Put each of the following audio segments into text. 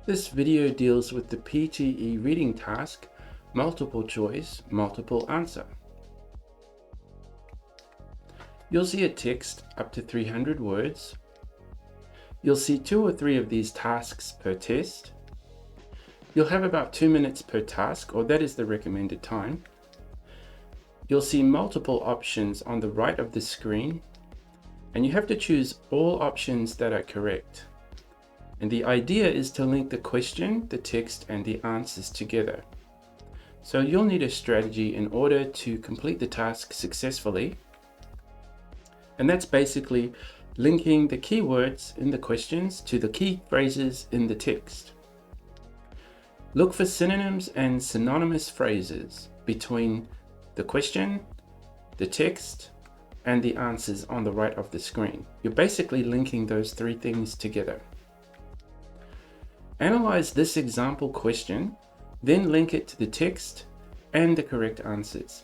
This video deals with the PTE reading task, multiple choice, multiple answer. You'll see a text up to 300 words. You'll see 2 or 3 of these tasks per test. You'll have about 2 minutes per task, or that is the recommended time. You'll see multiple options on the right of the screen, and you have to choose all options that are correct. And the idea is to link the question, the text, and the answers together. So you'll need a strategy in order to complete the task successfully. And that's basically linking the keywords in the questions to the key phrases in the text. Look for synonyms and synonymous phrases between the question, the text, and the answers on the right of the screen. You're basically linking those 3 things together. Analyze this example question, then link it to the text and the correct answers.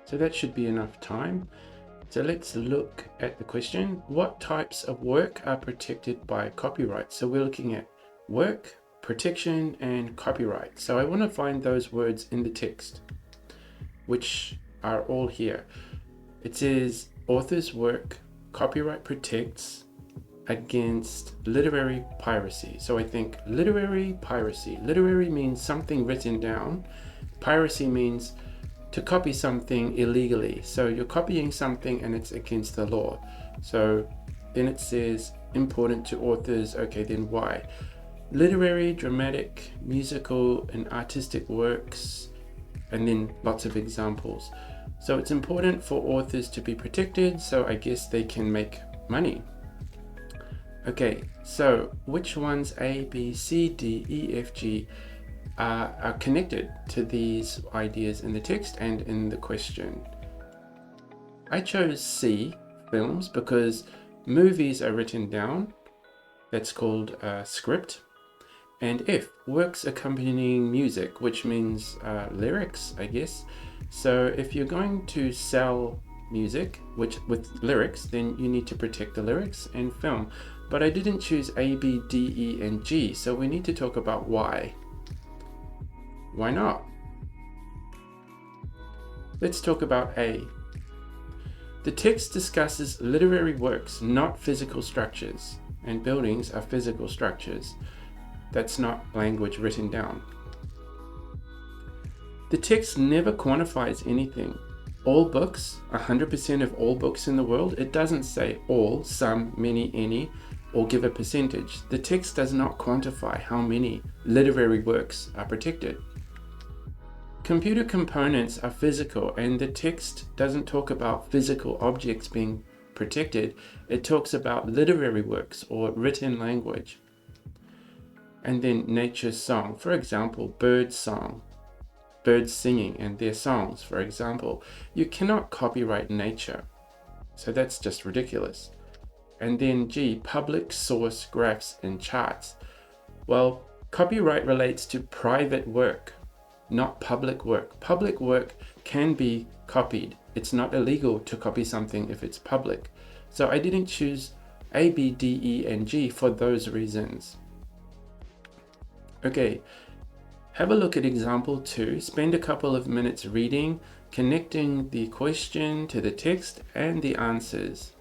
So that should be enough time. So let's look at the question. What types of work are protected by copyright? So we're looking at work, protection, and copyright. So I want to find those words in the text, which are all here. It says author's work, copyright protects against literary piracy. So I think literary piracy. Literary means something written down. Piracy means to copy something illegally. So you're copying something and it's against the law. So then it says important to authors. Okay, then why? Literary, dramatic, musical, and artistic works, and then lots of examples. So it's important for authors to be protected, so I guess they can make money. Okay, so which ones A, B, C, D, E, F, G are connected to these ideas in the text and in the question? I chose C, films, because movies are written down. That's called a script. And F, works accompanying music, which means lyrics, I guess. So if you're going to sell music with lyrics, then you need to protect the lyrics. And film. But I didn't choose A, B, D, E, and G, so we need to talk about why. Why not? Let's talk about A. The text discusses literary works, not physical structures, and buildings are physical structures. That's not language written down. The text never quantifies anything. All books, 100% of all books in the world, it doesn't say all, some, many, any, or give a percentage. The text does not quantify how many literary works are protected. Computer components are physical, and the text doesn't talk about physical objects being protected. It talks about literary works or written language. And then nature's song, for example, bird song. Birds singing and their songs, for example. You cannot copyright nature. So that's just ridiculous. And then G, public source graphs and charts. Well, copyright relates to private work, not public work. Public work can be copied. It's not illegal to copy something if it's public. So I didn't choose A, B, D, E, and G for those reasons. Okay. Have a look at example 2, spend a couple of minutes reading, connecting the question to the text and the answers.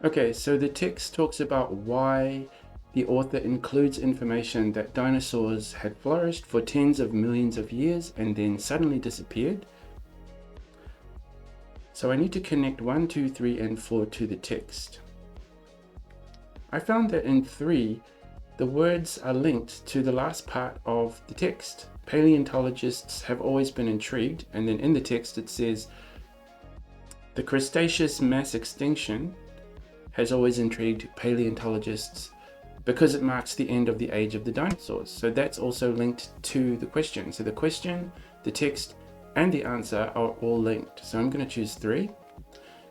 Okay, so the text talks about why the author includes information that dinosaurs had flourished for tens of millions of years and then suddenly disappeared. So I need to connect 1, 2, 3, and 4 to the text. I found that in 3, the words are linked to the last part of the text. Paleontologists have always been intrigued, and then in the text it says, the Cretaceous mass extinction has always intrigued paleontologists because it marks the end of the age of the dinosaurs. So that's also linked to the question. So the question, the text, and the answer are all linked. So I'm going to choose 3.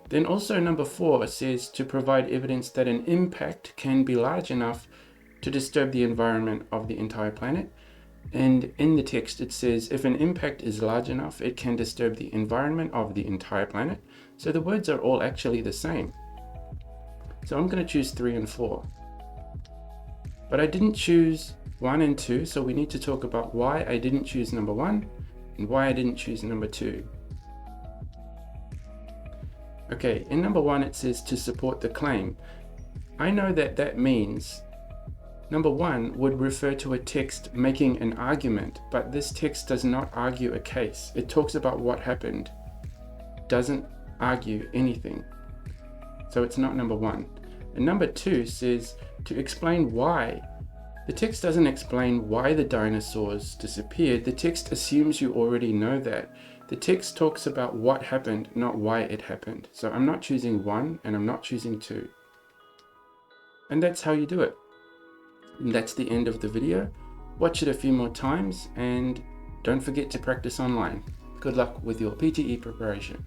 Then also number 4 says to provide evidence that an impact can be large enough to disturb the environment of the entire planet. And in the text it says if an impact is large enough, it can disturb the environment of the entire planet. So the words are all actually the same. So I'm going to choose 3 and 4. But I didn't choose 1 and 2, so we need to talk about why I didn't choose number 1 and why I didn't choose number 2. Okay, in number 1 it says to support the claim. I know that that means number 1 would refer to a text making an argument, but this text does not argue a case. It talks about what happened, doesn't argue anything. So it's not number 1. And number 2 says to explain why The text doesn't explain why the dinosaurs disappeared. The text assumes you already know that. The text talks about what happened, not why it happened. So I'm not choosing 1 and I'm not choosing 2. And that's how you do it. And that's the end of the video. Watch it a few more times and don't forget to practice online. Good luck with your PTE preparation.